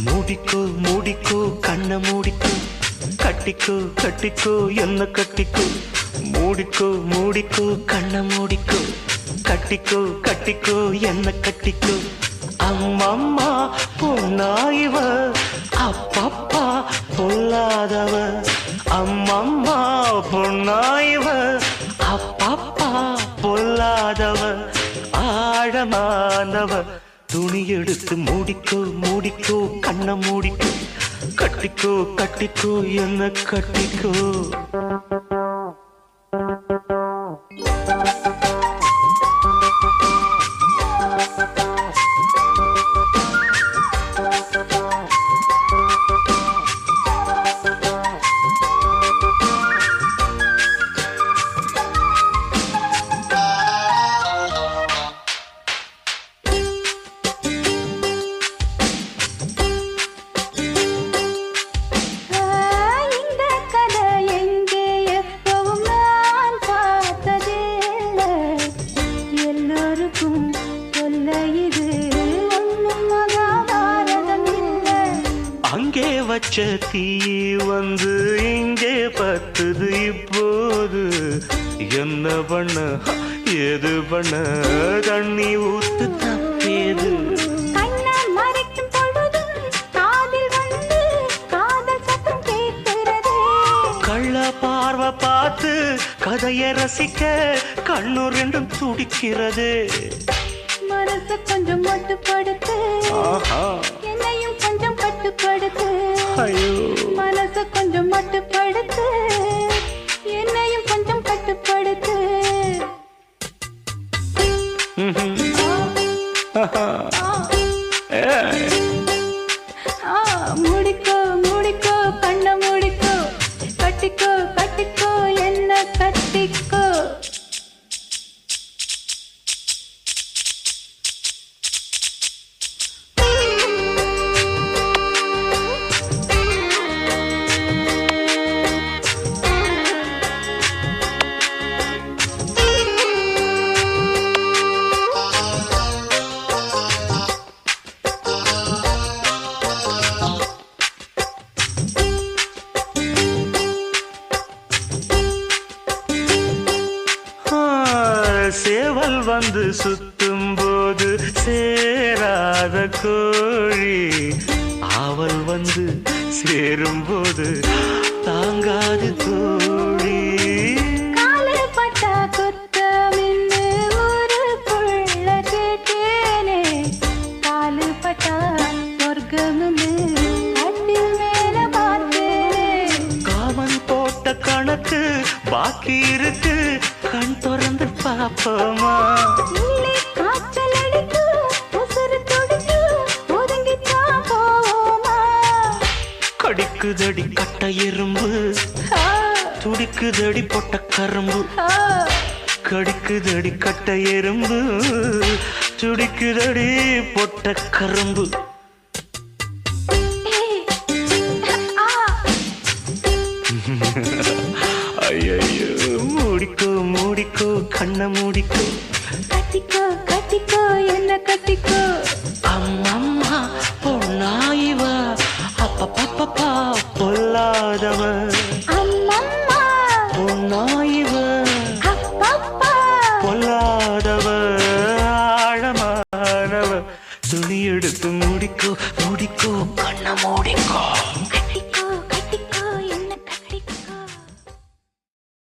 மூடிக்கோ மூடிக்கோ கண்ண மூடிக்கோ கட்டிக்கோ கட்டிக்கோ என்ன கட்டிக்கோ மூடிக்கோ மூடிக்கோ கண்ண மூடிக்கோ கட்டிக்கோ கட்டிக்கோ என்ன கட்டிக்கோ அம்மம்மா பொன்னாயிவ அப்பப்பா பொல்லாதவ அம்மம்மா பொன்னாயிவ அப்பப்பா பொல்லாதவ ஆழமானவ துணி எடுத்து மூடிக்கோ மூடிக்கோ கண்ண மூடிக்கோ கட்டிக்கோ கட்டிக்கோ என்ன கட்டிக்கோ அங்கே வச்ச தீ வந்து இங்கே பத்துது இப்போது என்ன பண்ண ஏது பண்ண தண்ணி ஊத்து தப்பேது கள்ள பார்வை பார்த்து கதையை ரசிக்க கண்ணு ரெண்டும் துடிக்கிறது மனசு கொஞ்சம் மட்டுப்படுத்து என்னையும் கொஞ்சம் கட்டுப்படுத்து மனசு கொஞ்சம் மட்டுப்படுத்து என்னையும் கொஞ்சம் கட்டுப்படுத்து மூடிக்கோ மூடிக்கோ கண்ண மூடிக்கோ கட்டிக்கோ கட்டிக்கோ என்ன கட்டிக்கோ சேவல் வந்து சுத்தும் போது சேராத கோழி ஆவல் வந்து சேரும் போது தாங்காது தோழி காலை பட்டா குத்தமின்னு ஊருக்குள்ள கேட்டேனே காலு பட்டா சொர்க்கமுன்னு கட்டில் மேல பார்த்தேனே காமன் போட்ட கணக்கு பாக்கி இருக்கு கண் திறந்து பாப்போமா காய்ச்சல் அடிக்கும் உசுறு துடிக்கும் ஒதுங்கித்தான் போவோமா கடிக்குதடி கட்ட எறும்பு துடிக்குதடி பொட்ட கரும்பு கடிக்குதடி கட்ட எறும்பு துடிக்குதடி பொட்ட கரும்பு ஐயோ மூடிக்கோ மூடிக்கோ கண்ண மூடிக்கோ கட்டிக்கோ கட்டிக்கோ என்ன கட்டிக்கோ அம்மம்மா பொன்னாயிவ அப்பப்பப்பா பொல்லாதவ அம்மம்மா பொன்னாயிவ அப்பப்பா பொல்லாதவ ஆழமானவ துணி எடுத்து மூடிக்கோ மூடிக்கோ கண்ண மூடிக்கோ